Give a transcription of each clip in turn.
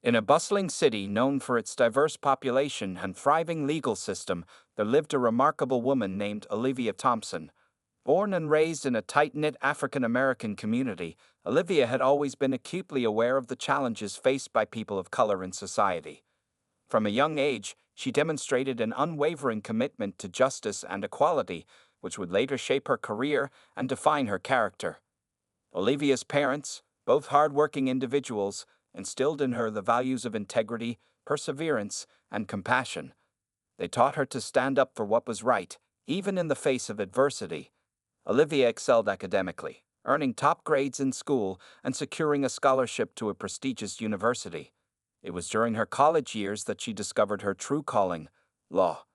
In a bustling city known for its diverse population and thriving legal system, there lived a remarkable woman named Olivia Thompson. Born and raised in a tight-knit African American community, Olivia had always been acutely aware of the challenges faced by people of color in society. From a young age, she demonstrated an unwavering commitment to justice and equality, which would later shape her career and define her character. Olivia's parents, both hard-working individuals, instilled in her the values of integrity, perseverance, and compassion. They taught her to stand up for what was right, even in the face of adversity. Olivia excelled academically, earning top grades in school and securing a scholarship to a prestigious university. It was during her college years that she discovered her true calling, law.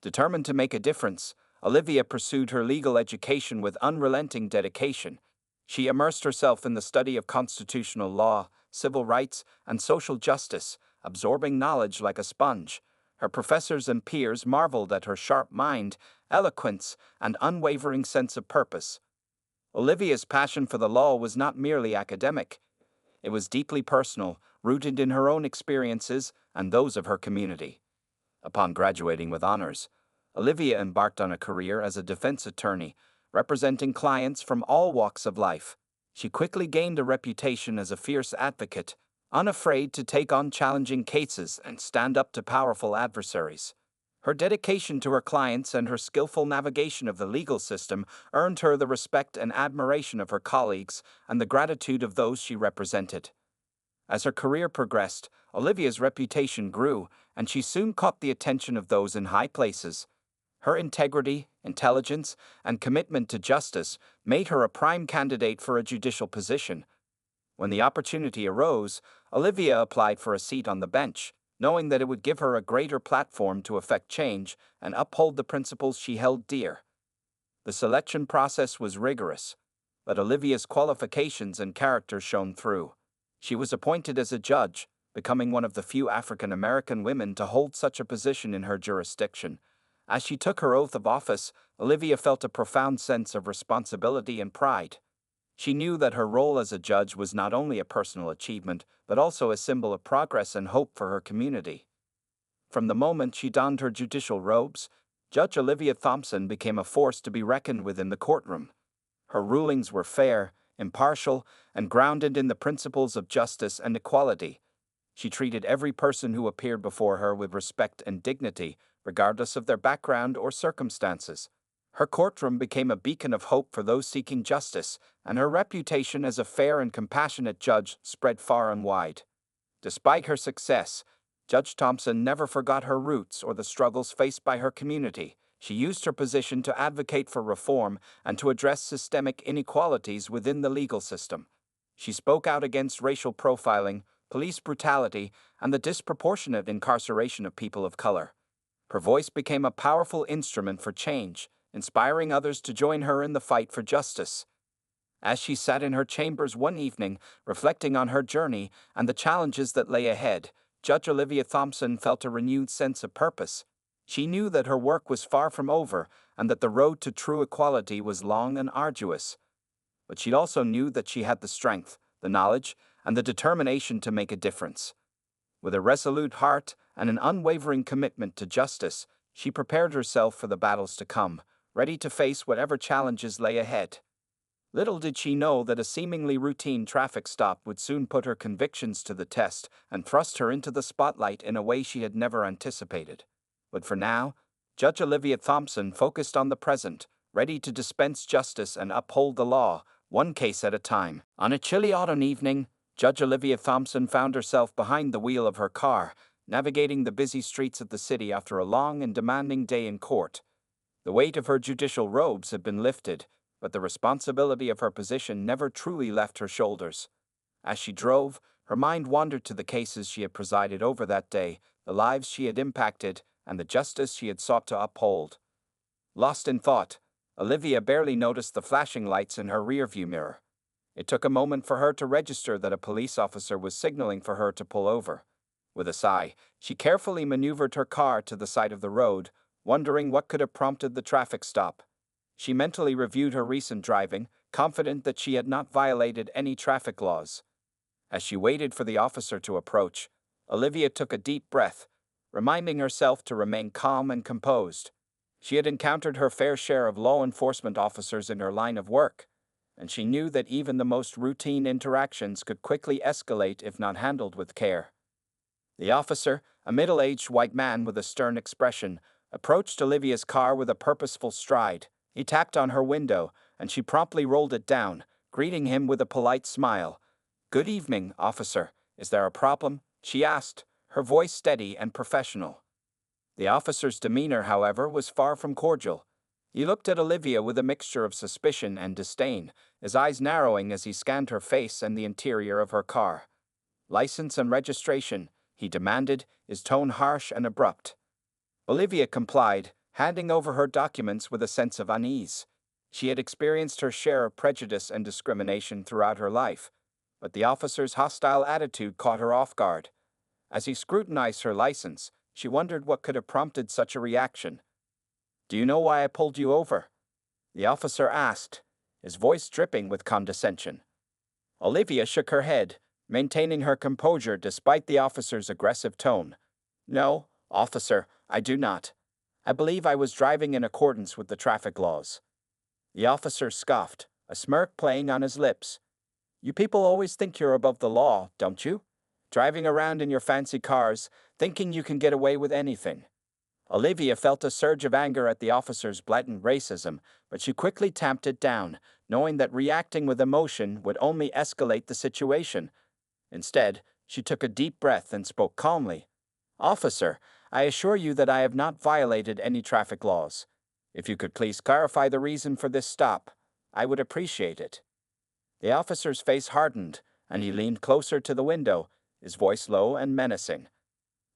Determined to make a difference, Olivia pursued her legal education with unrelenting dedication. She immersed herself in the study of constitutional law, civil rights, and social justice, absorbing knowledge like a sponge. Her professors and peers marveled at her sharp mind, eloquence, and unwavering sense of purpose. Olivia's passion for the law was not merely academic. It was deeply personal, rooted in her own experiences and those of her community. Upon graduating with honors, Olivia embarked on a career as a defense attorney, representing clients from all walks of life. She quickly gained a reputation as a fierce advocate, unafraid to take on challenging cases and stand up to powerful adversaries. Her dedication to her clients and her skillful navigation of the legal system earned her the respect and admiration of her colleagues and the gratitude of those she represented. As her career progressed, Olivia's reputation grew, and she soon caught the attention of those in high places. Her integrity, intelligence, and commitment to justice made her a prime candidate for a judicial position. When the opportunity arose, Olivia applied for a seat on the bench, knowing that it would give her a greater platform to effect change and uphold the principles she held dear. The selection process was rigorous, but Olivia's qualifications and character shone through. She was appointed as a judge, becoming one of the few African American women to hold such a position in her jurisdiction. As she took her oath of office, Olivia felt a profound sense of responsibility and pride. She knew that her role as a judge was not only a personal achievement, but also a symbol of progress and hope for her community. From the moment she donned her judicial robes, Judge Olivia Thompson became a force to be reckoned with in the courtroom. Her rulings were fair, impartial, and grounded in the principles of justice and equality. She treated every person who appeared before her with respect and dignity, regardless of their background or circumstances. Her courtroom became a beacon of hope for those seeking justice, and her reputation as a fair and compassionate judge spread far and wide. Despite her success, Judge Thompson never forgot her roots or the struggles faced by her community. She used her position to advocate for reform and to address systemic inequalities within the legal system. She spoke out against racial profiling, police brutality, and the disproportionate incarceration of people of color. Her voice became a powerful instrument for change, inspiring others to join her in the fight for justice. As she sat in her chambers one evening, reflecting on her journey and the challenges that lay ahead, Judge Olivia Thompson felt a renewed sense of purpose. She knew that her work was far from over and that the road to true equality was long and arduous. But she also knew that she had the strength, the knowledge, and the determination to make a difference. With a resolute heart and an unwavering commitment to justice, she prepared herself for the battles to come, ready to face whatever challenges lay ahead. Little did she know that a seemingly routine traffic stop would soon put her convictions to the test and thrust her into the spotlight in a way she had never anticipated. But for now, Judge Olivia Thompson focused on the present, ready to dispense justice and uphold the law, one case at a time. On a chilly autumn evening, Judge Olivia Thompson found herself behind the wheel of her car, navigating the busy streets of the city after a long and demanding day in court. The weight of her judicial robes had been lifted, but the responsibility of her position never truly left her shoulders. As she drove, her mind wandered to the cases she had presided over that day, the lives she had impacted, and the justice she had sought to uphold. Lost in thought, Olivia barely noticed the flashing lights in her rearview mirror. It took a moment for her to register that a police officer was signaling for her to pull over. With a sigh, she carefully maneuvered her car to the side of the road, wondering what could have prompted the traffic stop. She mentally reviewed her recent driving, confident that she had not violated any traffic laws. As she waited for the officer to approach, Olivia took a deep breath, reminding herself to remain calm and composed. She had encountered her fair share of law enforcement officers in her line of work, and she knew that even the most routine interactions could quickly escalate if not handled with care. The officer, a middle-aged white man with a stern expression, approached Olivia's car with a purposeful stride. He tapped on her window, and she promptly rolled it down, greeting him with a polite smile. "Good evening, officer. Is there a problem?" she asked, her voice steady and professional. The officer's demeanor, however, was far from cordial. He looked at Olivia with a mixture of suspicion and disdain, his eyes narrowing as he scanned her face and the interior of her car. "License and registration," he demanded, his tone harsh and abrupt. Olivia complied, handing over her documents with a sense of unease. She had experienced her share of prejudice and discrimination throughout her life, but the officer's hostile attitude caught her off guard. As he scrutinized her license, she wondered what could have prompted such a reaction. "Do you know why I pulled you over?" the officer asked, his voice dripping with condescension. Olivia shook her head, maintaining her composure despite the officer's aggressive tone. "No, officer, I do not. I believe I was driving in accordance with the traffic laws." The officer scoffed, a smirk playing on his lips. "You people always think you're above the law, don't you? Driving around in your fancy cars, thinking you can get away with anything." Olivia felt a surge of anger at the officer's blatant racism, but she quickly tamped it down, knowing that reacting with emotion would only escalate the situation. Instead, she took a deep breath and spoke calmly. "Officer, I assure you that I have not violated any traffic laws. If you could please clarify the reason for this stop, I would appreciate it." The officer's face hardened, and he leaned closer to the window, his voice low and menacing.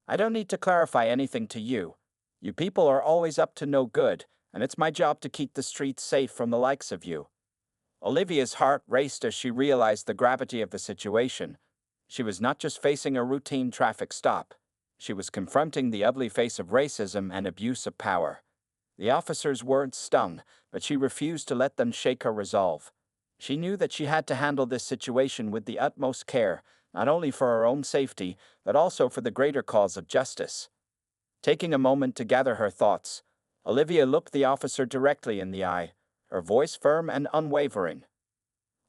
"I don't need to clarify anything to you. You people are always up to no good, and it's my job to keep the streets safe from the likes of you." Olivia's heart raced as she realized the gravity of the situation. She was not just facing a routine traffic stop. She was confronting the ugly face of racism and abuse of power. The officer's words stung, but she refused to let them shake her resolve. She knew that she had to handle this situation with the utmost care, not only for her own safety, but also for the greater cause of justice. Taking a moment to gather her thoughts, Olivia looked the officer directly in the eye, her voice firm and unwavering.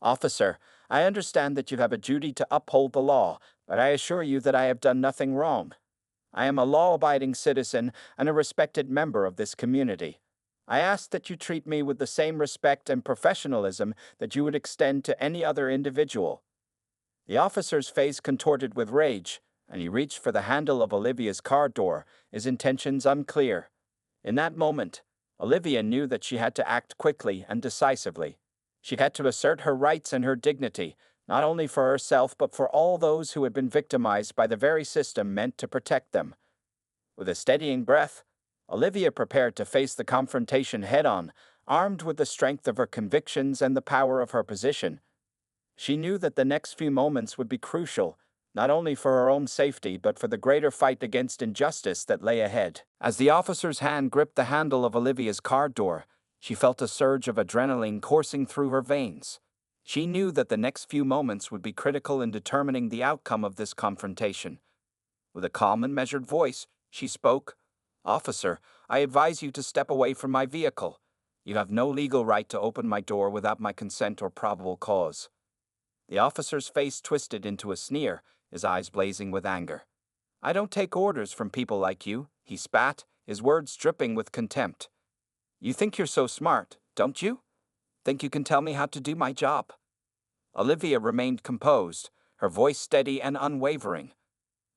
"Officer, I understand that you have a duty to uphold the law, but I assure you that I have done nothing wrong. I am a law-abiding citizen and a respected member of this community. I ask that you treat me with the same respect and professionalism that you would extend to any other individual." The officer's face contorted with rage, and he reached for the handle of Olivia's car door, his intentions unclear. In that moment, Olivia knew that she had to act quickly and decisively. She had to assert her rights and her dignity, not only for herself but for all those who had been victimized by the very system meant to protect them. With a steadying breath, Olivia prepared to face the confrontation head-on, armed with the strength of her convictions and the power of her position. She knew that the next few moments would be crucial, not only for her own safety but for the greater fight against injustice that lay ahead. As the officer's hand gripped the handle of Olivia's car door, she felt a surge of adrenaline coursing through her veins. She knew that the next few moments would be critical in determining the outcome of this confrontation. With a calm and measured voice, she spoke. "Officer, I advise you to step away from my vehicle. You have no legal right to open my door without my consent or probable cause." The officer's face twisted into a sneer, his eyes blazing with anger. "I don't take orders from people like you," he spat, his words dripping with contempt. "You think you're so smart, don't you? Think you can tell me how to do my job?" Olivia remained composed, her voice steady and unwavering.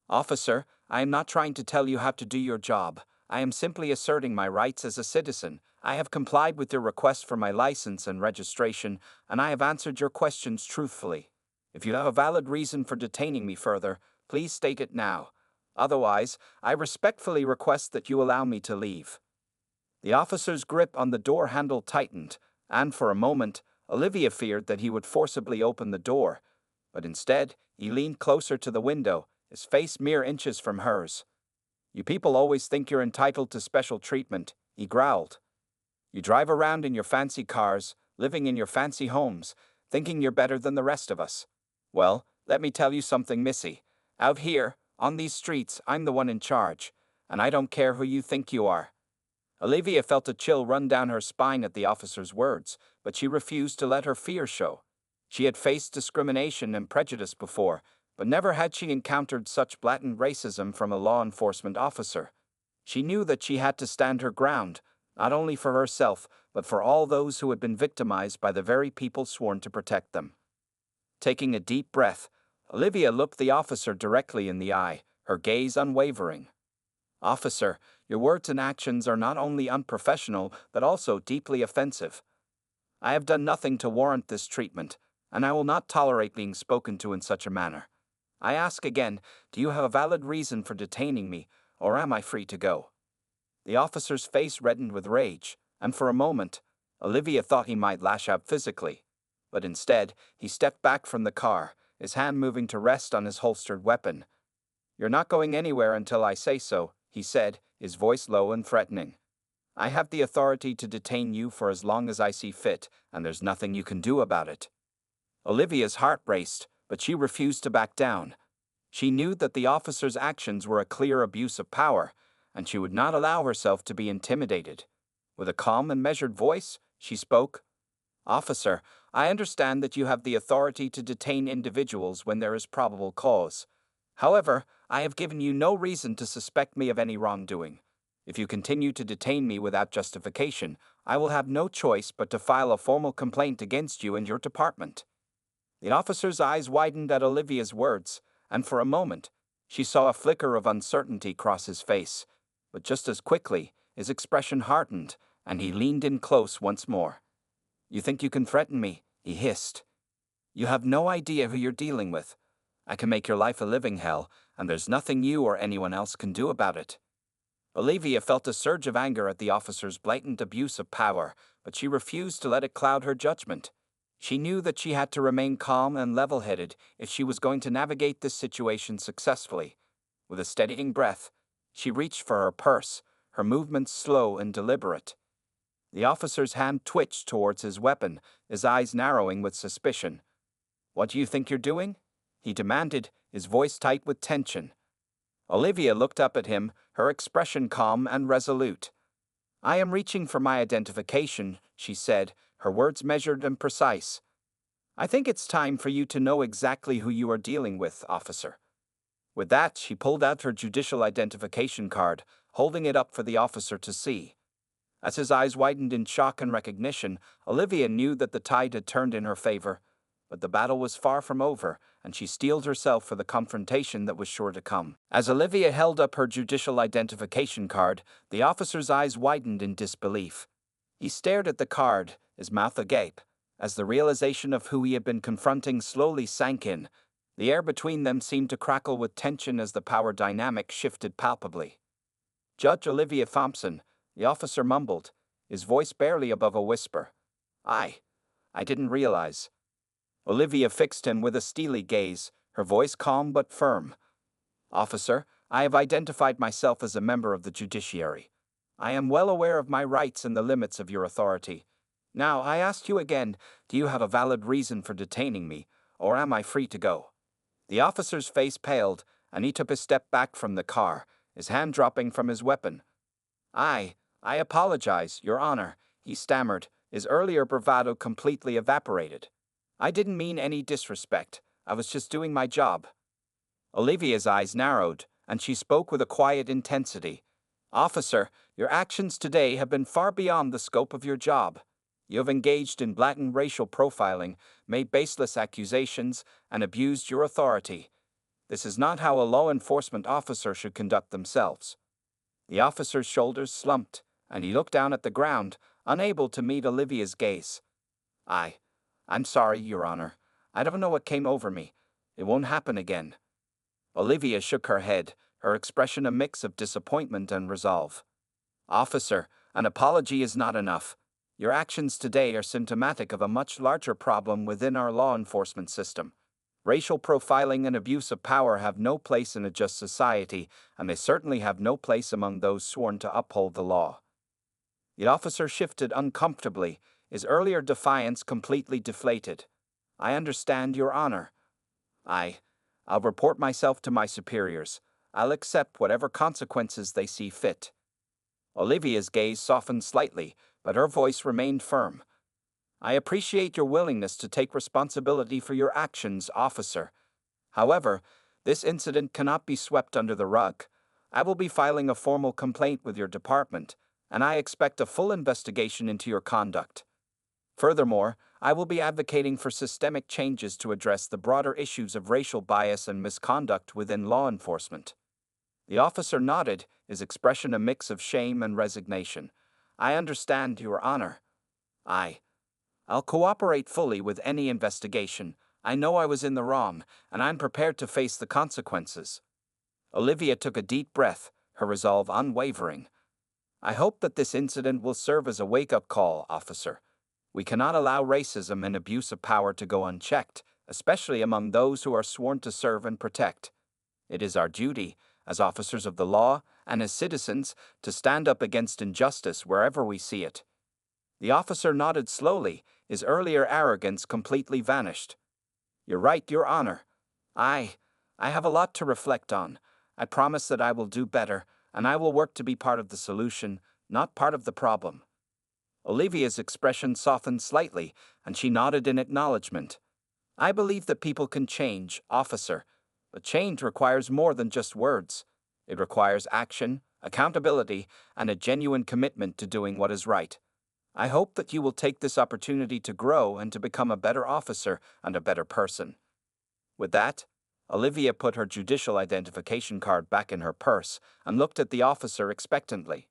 "Officer, I am not trying to tell you how to do your job. I am simply asserting my rights as a citizen. I have complied with your request for my license and registration, and I have answered your questions truthfully. If you have a valid reason for detaining me further, please state it now. Otherwise, I respectfully request that you allow me to leave." The officer's grip on the door handle tightened, and for a moment, Olivia feared that he would forcibly open the door, but instead, he leaned closer to the window, his face mere inches from hers. "You people always think you're entitled to special treatment," he growled. "You drive around in your fancy cars, living in your fancy homes, thinking you're better than the rest of us. Well, let me tell you something, Missy. Out here, On these streets, I'm the one in charge, and I don't care who you think you are. Olivia felt a chill run down her spine at the officer's words, but she refused to let her fear show. She had faced discrimination and prejudice before, but never had she encountered such blatant racism from a law enforcement officer. She knew that she had to stand her ground, not only for herself, but for all those who had been victimized by the very people sworn to protect them. Taking a deep breath, Olivia looked the officer directly in the eye, her gaze unwavering. "Officer, your words and actions are not only unprofessional, but also deeply offensive. I have done nothing to warrant this treatment, and I will not tolerate being spoken to in such a manner. I ask again, do you have a valid reason for detaining me, or am I free to go?" The officer's face reddened with rage, and for a moment, Olivia thought he might lash out physically. But instead, he stepped back from the car, his hand moving to rest on his holstered weapon. "You're not going anywhere until I say so," he said, his voice low and threatening. "I have the authority to detain you for as long as I see fit, and there's nothing you can do about it." Olivia's heart raced, but she refused to back down. She knew that the officer's actions were a clear abuse of power, and she would not allow herself to be intimidated. With a calm and measured voice, she spoke. "Officer, I understand that you have the authority to detain individuals when there is probable cause. However, I have given you no reason to suspect me of any wrongdoing. If you continue to detain me without justification, I will have no choice but to file a formal complaint against you and your department." The officer's eyes widened at Olivia's words, and for a moment, she saw a flicker of uncertainty cross his face. But just as quickly, his expression hardened, and he leaned in close once more. "You think you can threaten me?" he hissed. "You have no idea who you're dealing with. I can make your life a living hell, and there's nothing you or anyone else can do about it." Olivia felt a surge of anger at the officer's blatant abuse of power, but she refused to let it cloud her judgment. She knew that she had to remain calm and level-headed if she was going to navigate this situation successfully. With a steadying breath, she reached for her purse, her movements slow and deliberate. The officer's hand twitched towards his weapon, his eyes narrowing with suspicion. "What do you think you're doing?" he demanded, his voice tight with tension. Olivia looked up at him, her expression calm and resolute. "I am reaching for my identification," she said, her words measured and precise. "I think it's time for you to know exactly who you are dealing with, officer." With that, she pulled out her judicial identification card, holding it up for the officer to see. As his eyes widened in shock and recognition, Olivia knew that the tide had turned in her favor. But the battle was far from over, and she steeled herself for the confrontation that was sure to come. As Olivia held up her judicial identification card, the officer's eyes widened in disbelief. He stared at the card, his mouth agape, as the realization of who he had been confronting slowly sank in. The air between them seemed to crackle with tension as the power dynamic shifted palpably. "Judge Olivia Thompson," the officer mumbled, his voice barely above a whisper. I didn't realize." Olivia fixed him with a steely gaze, her voice calm but firm. "Officer, I have identified myself as a member of the judiciary. I am well aware of my rights and the limits of your authority. Now, I ask you again, do you have a valid reason for detaining me, or am I free to go?" The officer's face paled, and he took a step back from the car, his hand dropping from his weapon. I apologize, Your Honor," he stammered, his earlier bravado completely evaporated. "I didn't mean any disrespect. I was just doing my job." Olivia's eyes narrowed, and she spoke with a quiet intensity. "Officer, your actions today have been far beyond the scope of your job. You have engaged in blatant racial profiling, made baseless accusations, and abused your authority. This is not how a law enforcement officer should conduct themselves." The officer's shoulders slumped, and he looked down at the ground, unable to meet Olivia's gaze. I'm sorry, Your Honor. I don't know what came over me. It won't happen again." Olivia shook her head, her expression a mix of disappointment and resolve. "Officer, an apology is not enough. Your actions today are symptomatic of a much larger problem within our law enforcement system. Racial profiling and abuse of power have no place in a just society, and they certainly have no place among those sworn to uphold the law." The officer shifted uncomfortably, his earlier defiance completely deflated. "I understand, Your Honor. I'll report myself to my superiors. I'll accept whatever consequences they see fit. Olivia's gaze softened slightly, but her voice remained firm. I appreciate your willingness to take responsibility for your actions, officer. However, this incident cannot be swept under the rug. I will be filing a formal complaint with your department, and I expect a full investigation into your conduct. Furthermore, I will be advocating for systemic changes to address the broader issues of racial bias and misconduct within law enforcement. The officer nodded, his expression a mix of shame and resignation. I understand, Your Honor. I'll cooperate fully with any investigation. I know I was in the wrong, and I'm prepared to face the consequences. Olivia took a deep breath, her resolve unwavering. I hope that this incident will serve as a wake-up call, officer. We cannot allow racism and abuse of power to go unchecked, especially among those who are sworn to serve and protect. It is our duty, as officers of the law and as citizens, to stand up against injustice wherever we see it. The officer nodded slowly, his earlier arrogance completely vanished. You're right, Your Honor. I have a lot to reflect on. I promise that I will do better, and I will work to be part of the solution, not part of the problem. Olivia's expression softened slightly, and she nodded in acknowledgement. I believe that people can change, officer, but change requires more than just words. It requires action, accountability, and a genuine commitment to doing what is right. I hope that you will take this opportunity to grow and to become a better officer and a better person. With that, Olivia put her judicial identification card back in her purse and looked at the officer expectantly.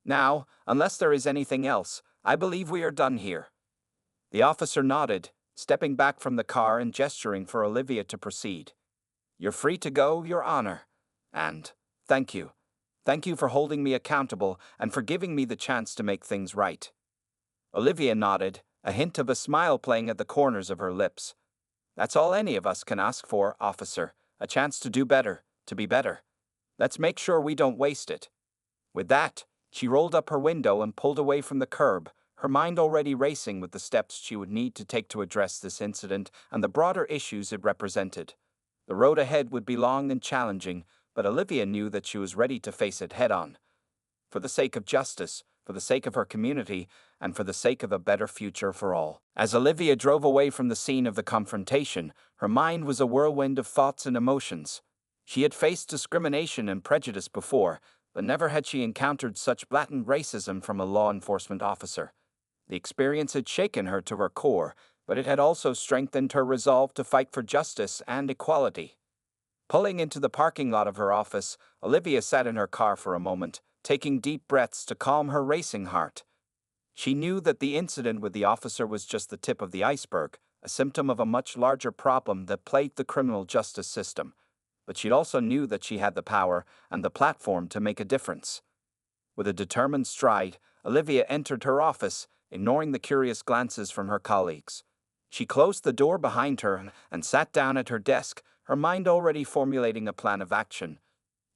Now, unless there is anything else, I believe we are done here. The officer nodded, stepping back from the car and gesturing for Olivia to proceed. You're free to go, Your Honor. And thank you. Thank you for holding me accountable and for giving me the chance to make things right. Olivia nodded, a hint of a smile playing at the corners of her lips. That's all any of us can ask for, officer, a chance to do better, to be better. Let's make sure we don't waste it. With that, she rolled up her window and pulled away from the curb, her mind already racing with the steps she would need to take to address this incident and the broader issues it represented. The road ahead would be long and challenging, but Olivia knew that she was ready to face it head-on. For the sake of justice, for the sake of her community, and for the sake of a better future for all. As Olivia drove away from the scene of the confrontation, her mind was a whirlwind of thoughts and emotions. She had faced discrimination and prejudice before, but never had she encountered such blatant racism from a law enforcement officer. The experience had shaken her to her core, but it had also strengthened her resolve to fight for justice and equality. Pulling into the parking lot of her office, Olivia sat in her car for a moment, taking deep breaths to calm her racing heart. She knew that the incident with the officer was just the tip of the iceberg, a symptom of a much larger problem that plagued the criminal justice system. But she also knew that she had the power and the platform to make a difference. With a determined stride, Olivia entered her office, ignoring the curious glances from her colleagues. She closed the door behind her and sat down at her desk, her mind already formulating a plan of action.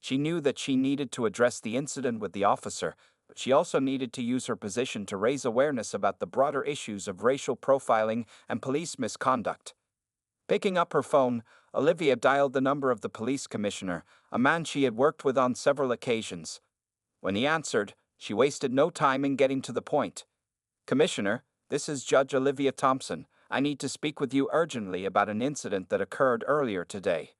She knew that she needed to address the incident with the officer, but she also needed to use her position to raise awareness about the broader issues of racial profiling and police misconduct. Picking up her phone, Olivia dialed the number of the police commissioner, a man she had worked with on several occasions. When he answered, she wasted no time in getting to the point. Commissioner, this is Judge Olivia Thompson. I need to speak with you urgently about an incident that occurred earlier today.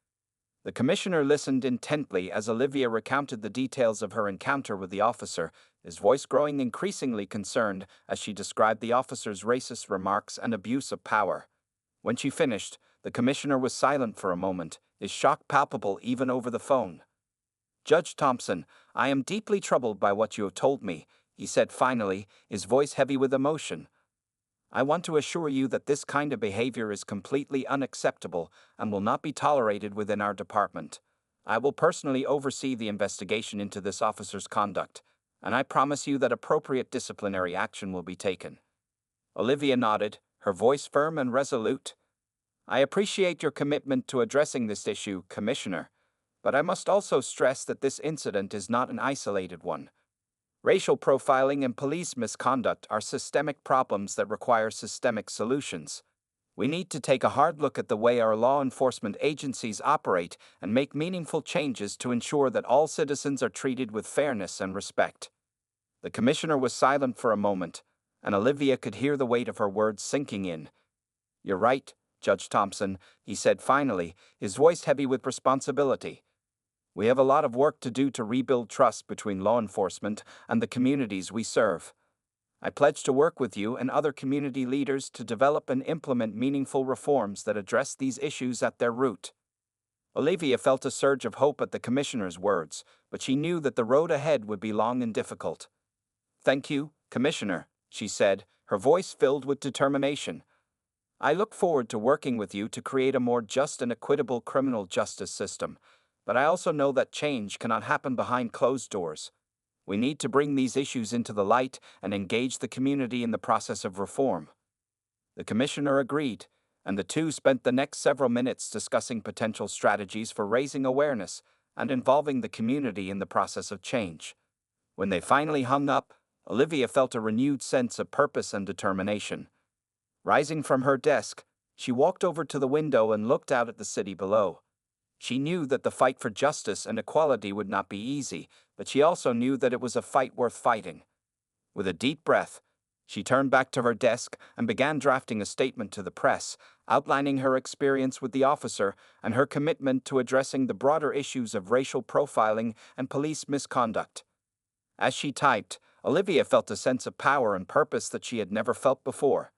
The commissioner listened intently as Olivia recounted the details of her encounter with the officer, his voice growing increasingly concerned as she described the officer's racist remarks and abuse of power. When she finished, the commissioner was silent for a moment, his shock palpable even over the phone. Judge Thompson, I am deeply troubled by what you have told me, he said finally, his voice heavy with emotion. I want to assure you that this kind of behavior is completely unacceptable and will not be tolerated within our department. I will personally oversee the investigation into this officer's conduct, and I promise you that appropriate disciplinary action will be taken. Olivia nodded, her voice firm and resolute. I appreciate your commitment to addressing this issue, Commissioner, but I must also stress that this incident is not an isolated one. Racial profiling and police misconduct are systemic problems that require systemic solutions. We need to take a hard look at the way our law enforcement agencies operate and make meaningful changes to ensure that all citizens are treated with fairness and respect. The commissioner was silent for a moment, and Olivia could hear the weight of her words sinking in. "You're right, Judge Thompson," he said finally, his voice heavy with responsibility. "We have a lot of work to do to rebuild trust between law enforcement and the communities we serve. I pledge to work with you and other community leaders to develop and implement meaningful reforms that address these issues at their root." Olivia felt a surge of hope at the commissioner's words, but she knew that the road ahead would be long and difficult. "Thank you, Commissioner," she said, her voice filled with determination. "I look forward to working with you to create a more just and equitable criminal justice system, but I also know that change cannot happen behind closed doors. We need to bring these issues into the light and engage the community in the process of reform." The commissioner agreed, and the two spent the next several minutes discussing potential strategies for raising awareness and involving the community in the process of change. When they finally hung up, Olivia felt a renewed sense of purpose and determination. Rising from her desk, she walked over to the window and looked out at the city below. She knew that the fight for justice and equality would not be easy, but she also knew that it was a fight worth fighting. With a deep breath, she turned back to her desk and began drafting a statement to the press, outlining her experience with the officer and her commitment to addressing the broader issues of racial profiling and police misconduct. As she typed, Olivia felt a sense of power and purpose that she had never felt before.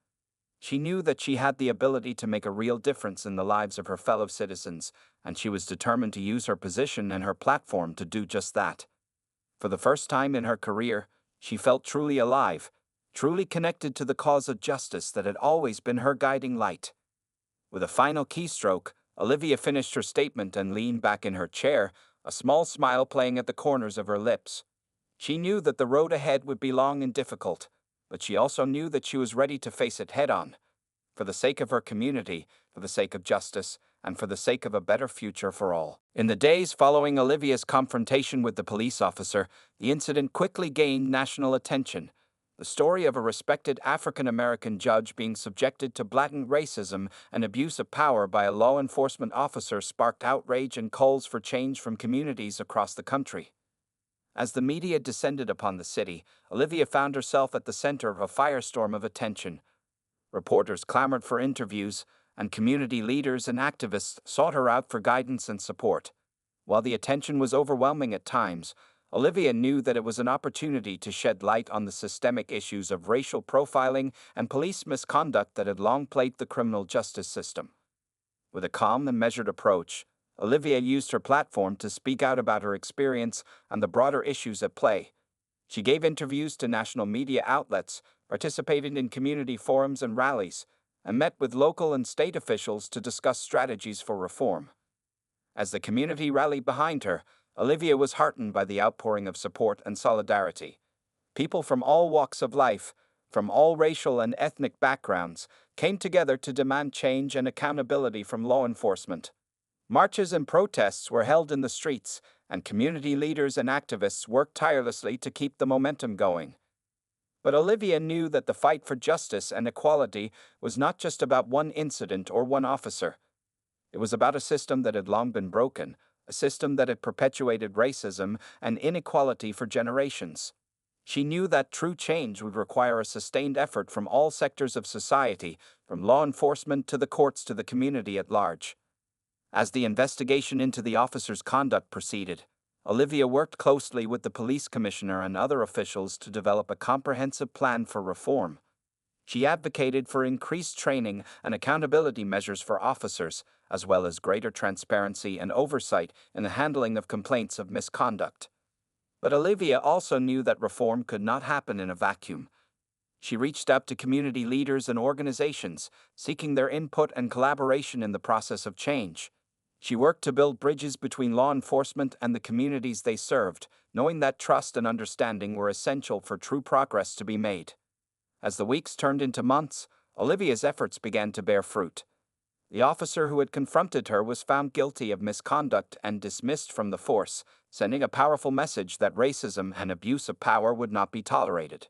She knew that she had the ability to make a real difference in the lives of her fellow citizens, and she was determined to use her position and her platform to do just that. For the first time in her career, she felt truly alive, truly connected to the cause of justice that had always been her guiding light. With a final keystroke, Olivia finished her statement and leaned back in her chair, a small smile playing at the corners of her lips. She knew that the road ahead would be long and difficult, but she also knew that she was ready to face it head-on. For the sake of her community, for the sake of justice, and for the sake of a better future for all. In the days following Olivia's confrontation with the police officer, the incident quickly gained national attention. The story of a respected African-American judge being subjected to blatant racism and abuse of power by a law enforcement officer sparked outrage and calls for change from communities across the country. As the media descended upon the city, Olivia found herself at the center of a firestorm of attention. Reporters clamored for interviews, and community leaders and activists sought her out for guidance and support. While the attention was overwhelming at times, Olivia knew that it was an opportunity to shed light on the systemic issues of racial profiling and police misconduct that had long plagued the criminal justice system. With a calm and measured approach, Olivia used her platform to speak out about her experience and the broader issues at play. She gave interviews to national media outlets, participated in community forums and rallies, and met with local and state officials to discuss strategies for reform. As the community rallied behind her, Olivia was heartened by the outpouring of support and solidarity. People from all walks of life, from all racial and ethnic backgrounds, came together to demand change and accountability from law enforcement. Marches and protests were held in the streets, and community leaders and activists worked tirelessly to keep the momentum going. But Olivia knew that the fight for justice and equality was not just about one incident or one officer. It was about a system that had long been broken, a system that had perpetuated racism and inequality for generations. She knew that true change would require a sustained effort from all sectors of society, from law enforcement to the courts to the community at large. As the investigation into the officer's conduct proceeded, Olivia worked closely with the police commissioner and other officials to develop a comprehensive plan for reform. She advocated for increased training and accountability measures for officers, as well as greater transparency and oversight in the handling of complaints of misconduct. But Olivia also knew that reform could not happen in a vacuum. She reached out to community leaders and organizations, seeking their input and collaboration in the process of change. She worked to build bridges between law enforcement and the communities they served, knowing that trust and understanding were essential for true progress to be made. As the weeks turned into months, Olivia's efforts began to bear fruit. The officer who had confronted her was found guilty of misconduct and dismissed from the force, sending a powerful message that racism and abuse of power would not be tolerated.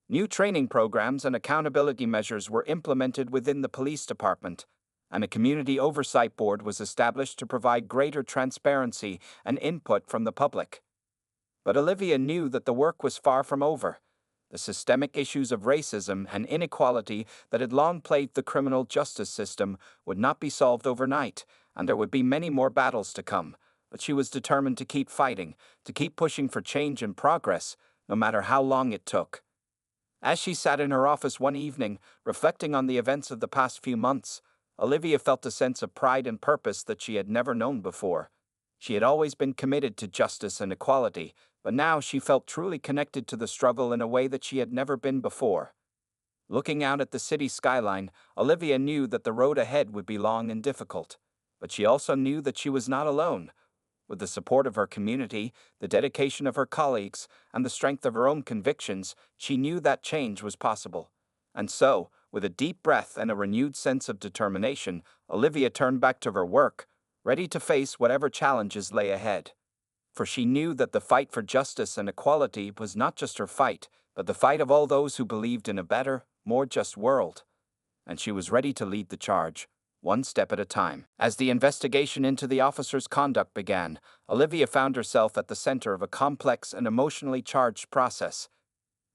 New training programs and accountability measures were implemented within the police department, and a community oversight board was established to provide greater transparency and input from the public. But Olivia knew that the work was far from over. The systemic issues of racism and inequality that had long plagued the criminal justice system would not be solved overnight, and there would be many more battles to come. But she was determined to keep fighting, to keep pushing for change and progress, no matter how long it took. As she sat in her office one evening, reflecting on the events of the past few months, Olivia felt a sense of pride and purpose that she had never known before. She had always been committed to justice and equality, but now she felt truly connected to the struggle in a way that she had never been before. Looking out at the city skyline, Olivia knew that the road ahead would be long and difficult, but she also knew that she was not alone. With the support of her community, the dedication of her colleagues, and the strength of her own convictions, she knew that change was possible. And so, with a deep breath and a renewed sense of determination, Olivia turned back to her work, ready to face whatever challenges lay ahead. For she knew that the fight for justice and equality was not just her fight, but the fight of all those who believed in a better, more just world. And she was ready to lead the charge, one step at a time. As the investigation into the officer's conduct began, Olivia found herself at the center of a complex and emotionally charged process.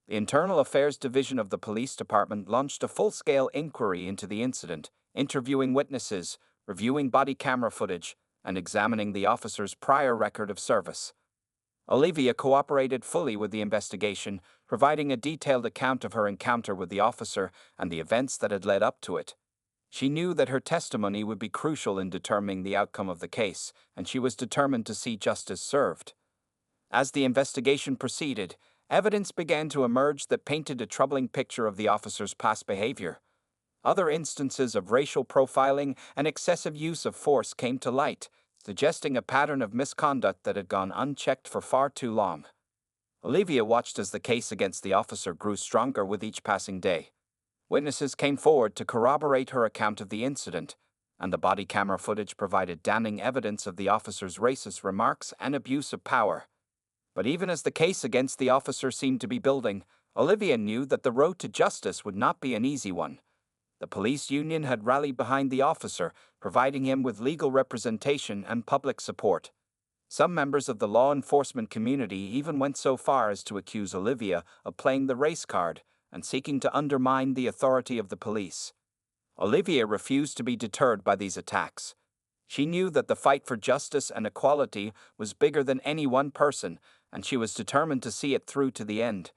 The Internal Affairs Division of the Police Department launched a full-scale inquiry into the incident, interviewing witnesses, reviewing body camera footage, and examining the officer's prior record of service. Olivia cooperated fully with the investigation, providing a detailed account of her encounter with the officer and the events that had led up to it. She knew that her testimony would be crucial in determining the outcome of the case, and she was determined to see justice served. As the investigation proceeded, evidence began to emerge that painted a troubling picture of the officer's past behavior. Other instances of racial profiling and excessive use of force came to light, suggesting a pattern of misconduct that had gone unchecked for far too long. Olivia watched as the case against the officer grew stronger with each passing day. Witnesses came forward to corroborate her account of the incident, and the body camera footage provided damning evidence of the officer's racist remarks and abuse of power. But even as the case against the officer seemed to be building, Olivia knew that the road to justice would not be an easy one. The police union had rallied behind the officer, providing him with legal representation and public support. Some members of the law enforcement community even went so far as to accuse Olivia of playing the race card and seeking to undermine the authority of the police. Olivia refused to be deterred by these attacks. She knew that the fight for justice and equality was bigger than any one person, and she was determined to see it through to the end.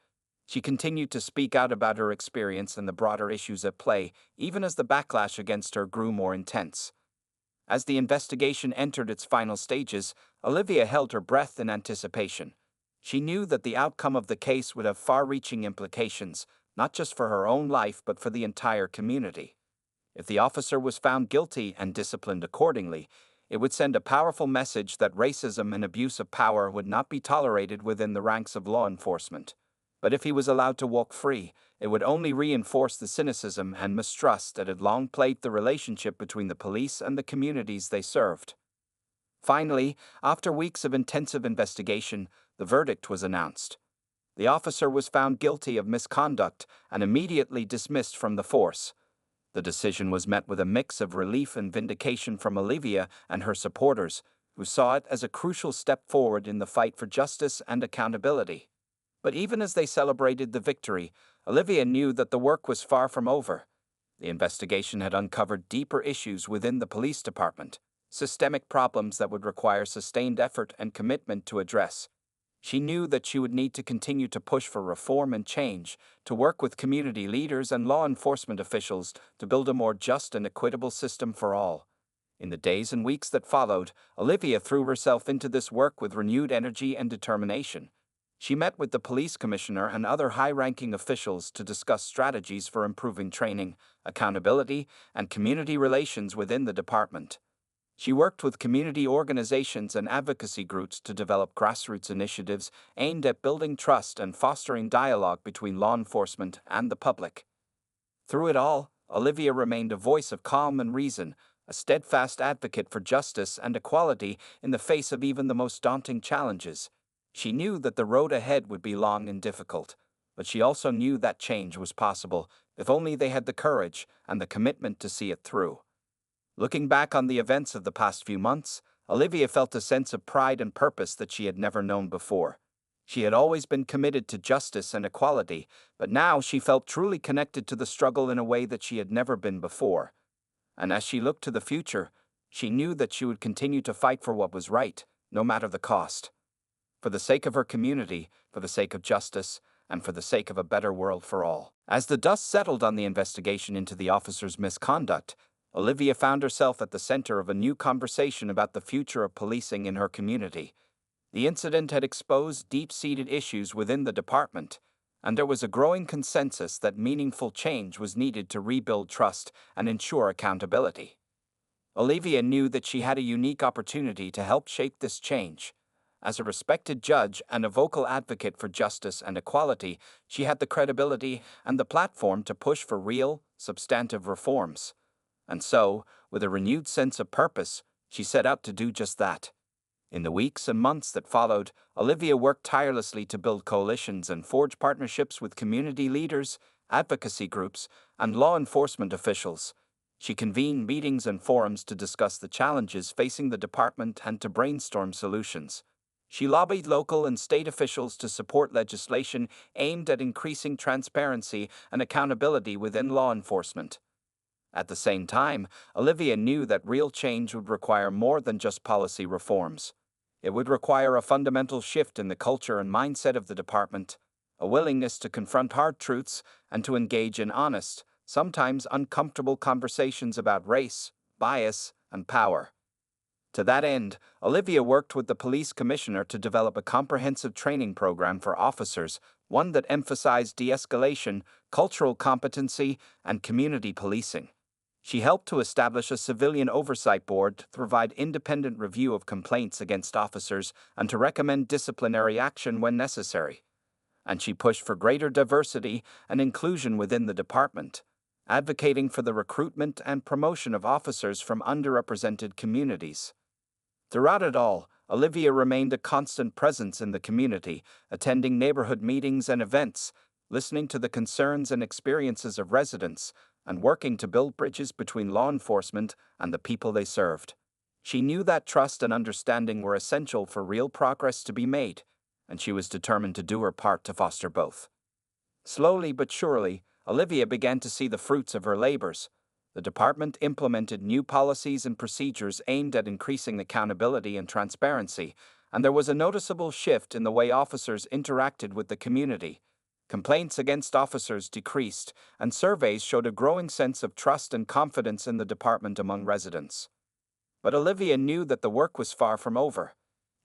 She continued to speak out about her experience and the broader issues at play, even as the backlash against her grew more intense. As the investigation entered its final stages, Olivia held her breath in anticipation. She knew that the outcome of the case would have far-reaching implications, not just for her own life but for the entire community. If the officer was found guilty and disciplined accordingly, it would send a powerful message that racism and abuse of power would not be tolerated within the ranks of law enforcement. But if he was allowed to walk free, it would only reinforce the cynicism and mistrust that had long plagued the relationship between the police and the communities they served. Finally, after weeks of intensive investigation, the verdict was announced. The officer was found guilty of misconduct and immediately dismissed from the force. The decision was met with a mix of relief and vindication from Olivia and her supporters, who saw it as a crucial step forward in the fight for justice and accountability. But even as they celebrated the victory, Olivia knew that the work was far from over. The investigation had uncovered deeper issues within the police department, systemic problems that would require sustained effort and commitment to address. She knew that she would need to continue to push for reform and change, to work with community leaders and law enforcement officials to build a more just and equitable system for all. In the days and weeks that followed, Olivia threw herself into this work with renewed energy and determination. She met with the police commissioner and other high-ranking officials to discuss strategies for improving training, accountability, and community relations within the department. She worked with community organizations and advocacy groups to develop grassroots initiatives aimed at building trust and fostering dialogue between law enforcement and the public. Through it all, Olivia remained a voice of calm and reason, a steadfast advocate for justice and equality in the face of even the most daunting challenges. She knew that the road ahead would be long and difficult, but she also knew that change was possible if only they had the courage and the commitment to see it through. Looking back on the events of the past few months, Olivia felt a sense of pride and purpose that she had never known before. She had always been committed to justice and equality, but now she felt truly connected to the struggle in a way that she had never been before. And as she looked to the future, she knew that she would continue to fight for what was right, no matter the cost. For the sake of her community, for the sake of justice, and for the sake of a better world for all. As the dust settled on the investigation into the officer's misconduct, Olivia found herself at the center of a new conversation about the future of policing in her community. The incident had exposed deep-seated issues within the department, and there was a growing consensus that meaningful change was needed to rebuild trust and ensure accountability. Olivia knew that she had a unique opportunity to help shape this change. As a respected judge and a vocal advocate for justice and equality, she had the credibility and the platform to push for real, substantive reforms. And so, with a renewed sense of purpose, she set out to do just that. In the weeks and months that followed, Olivia worked tirelessly to build coalitions and forge partnerships with community leaders, advocacy groups, and law enforcement officials. She convened meetings and forums to discuss the challenges facing the department and to brainstorm solutions. She lobbied local and state officials to support legislation aimed at increasing transparency and accountability within law enforcement. At the same time, Olivia knew that real change would require more than just policy reforms. It would require a fundamental shift in the culture and mindset of the department, a willingness to confront hard truths and to engage in honest, sometimes uncomfortable conversations about race, bias, and power. To that end, Olivia worked with the police commissioner to develop a comprehensive training program for officers, one that emphasized de-escalation, cultural competency, and community policing. She helped to establish a civilian oversight board to provide independent review of complaints against officers and to recommend disciplinary action when necessary. And she pushed for greater diversity and inclusion within the department, advocating for the recruitment and promotion of officers from underrepresented communities. Throughout it all, Olivia remained a constant presence in the community, attending neighborhood meetings and events, listening to the concerns and experiences of residents, and working to build bridges between law enforcement and the people they served. She knew that trust and understanding were essential for real progress to be made, and she was determined to do her part to foster both. Slowly but surely, Olivia began to see the fruits of her labors. The department implemented new policies and procedures aimed at increasing accountability and transparency, and there was a noticeable shift in the way officers interacted with the community. Complaints against officers decreased, and surveys showed a growing sense of trust and confidence in the department among residents. But Olivia knew that the work was far from over.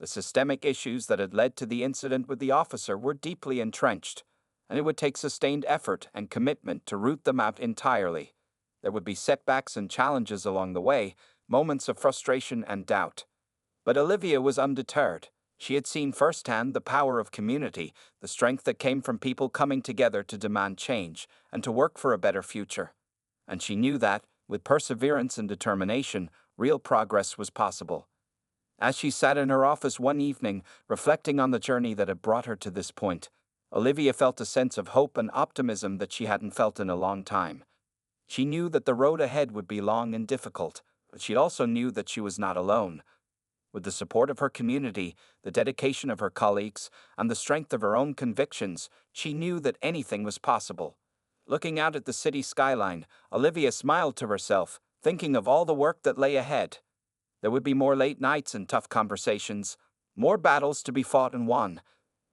The systemic issues that had led to the incident with the officer were deeply entrenched, and it would take sustained effort and commitment to root them out entirely. There would be setbacks and challenges along the way, moments of frustration and doubt. But Olivia was undeterred. She had seen firsthand the power of community, the strength that came from people coming together to demand change and to work for a better future. And she knew that, with perseverance and determination, real progress was possible. As she sat in her office one evening, reflecting on the journey that had brought her to this point, Olivia felt a sense of hope and optimism that she hadn't felt in a long time. She knew that the road ahead would be long and difficult, but she also knew that she was not alone. With the support of her community, the dedication of her colleagues, and the strength of her own convictions, she knew that anything was possible. Looking out at the city skyline, Olivia smiled to herself, thinking of all the work that lay ahead. There would be more late nights and tough conversations, more battles to be fought and won.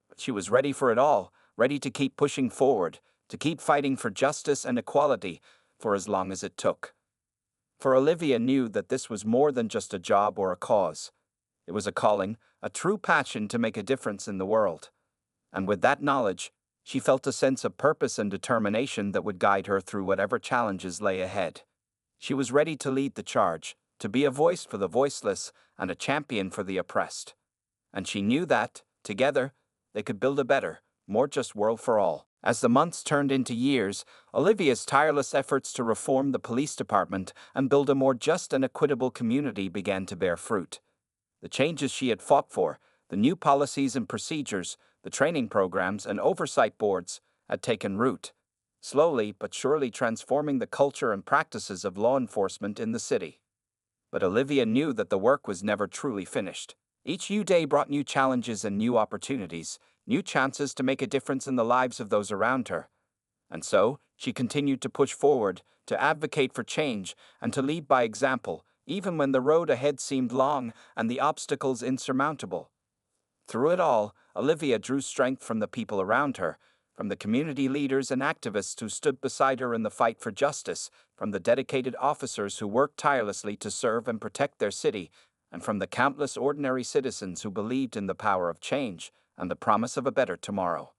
But she was ready for it all, ready to keep pushing forward, to keep fighting for justice and equality, for as long as it took. For Olivia knew that this was more than just a job or a cause. It was a calling, a true passion to make a difference in the world. And with that knowledge, she felt a sense of purpose and determination that would guide her through whatever challenges lay ahead. She was ready to lead the charge, to be a voice for the voiceless and a champion for the oppressed. And she knew that, together, they could build a better, more just world for all. As the months turned into years, Olivia's tireless efforts to reform the police department and build a more just and equitable community began to bear fruit. The changes she had fought for, the new policies and procedures, the training programs and oversight boards, had taken root, slowly but surely transforming the culture and practices of law enforcement in the city. But Olivia knew that the work was never truly finished. Each new day brought new challenges and new opportunities, new chances to make a difference in the lives of those around her. And so, she continued to push forward, to advocate for change, and to lead by example, even when the road ahead seemed long and the obstacles insurmountable. Through it all, Olivia drew strength from the people around her, from the community leaders and activists who stood beside her in the fight for justice, from the dedicated officers who worked tirelessly to serve and protect their city, and from the countless ordinary citizens who believed in the power of change and the promise of a better tomorrow.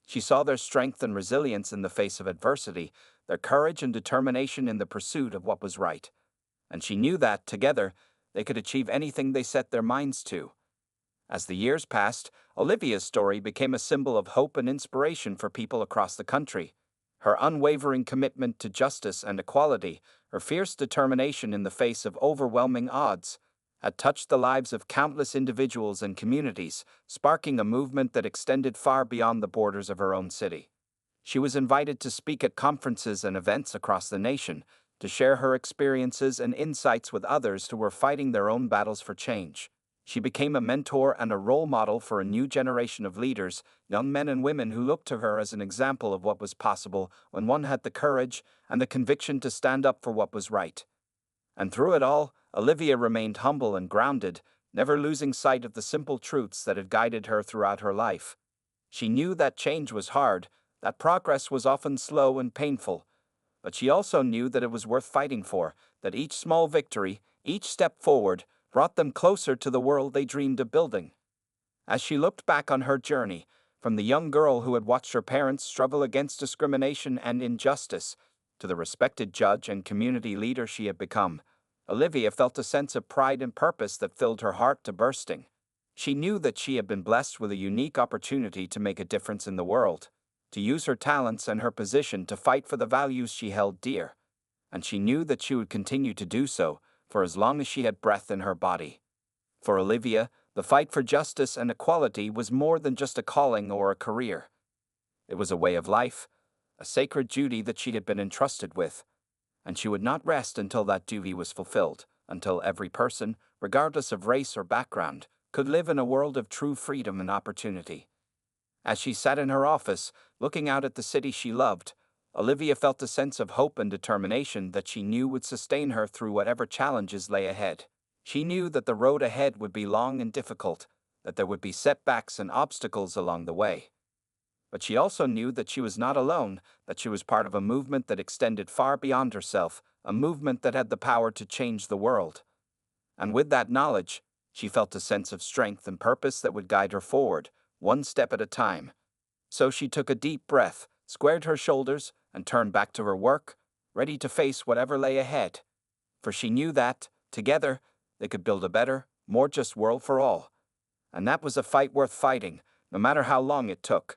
She saw their strength and resilience in the face of adversity, their courage and determination in the pursuit of what was right. And she knew that, together, they could achieve anything they set their minds to. As the years passed, Olivia's story became a symbol of hope and inspiration for people across the country. Her unwavering commitment to justice and equality, her fierce determination in the face of overwhelming odds, had touched the lives of countless individuals and communities, sparking a movement that extended far beyond the borders of her own city. She was invited to speak at conferences and events across the nation, to share her experiences and insights with others who were fighting their own battles for change. She became a mentor and a role model for a new generation of leaders, young men and women who looked to her as an example of what was possible when one had the courage and the conviction to stand up for what was right. And through it all, Olivia remained humble and grounded, never losing sight of the simple truths that had guided her throughout her life. She knew that change was hard, that progress was often slow and painful, but she also knew that it was worth fighting for, that each small victory, each step forward, brought them closer to the world they dreamed of building. As she looked back on her journey, from the young girl who had watched her parents struggle against discrimination and injustice, to the respected judge and community leader she had become, Olivia felt a sense of pride and purpose that filled her heart to bursting. She knew that she had been blessed with a unique opportunity to make a difference in the world, to use her talents and her position to fight for the values she held dear. And she knew that she would continue to do so for as long as she had breath in her body. For Olivia, the fight for justice and equality was more than just a calling or a career. It was a way of life, a sacred duty that she had been entrusted with, and she would not rest until that duty was fulfilled, until every person, regardless of race or background, could live in a world of true freedom and opportunity. As she sat in her office, looking out at the city she loved, Olivia felt a sense of hope and determination that she knew would sustain her through whatever challenges lay ahead. She knew that the road ahead would be long and difficult, that there would be setbacks and obstacles along the way. But she also knew that she was not alone, that she was part of a movement that extended far beyond herself, a movement that had the power to change the world. And with that knowledge, she felt a sense of strength and purpose that would guide her forward, one step at a time. So she took a deep breath, squared her shoulders, and turned back to her work, ready to face whatever lay ahead. For she knew that, together, they could build a better, more just world for all. And that was a fight worth fighting, no matter how long it took.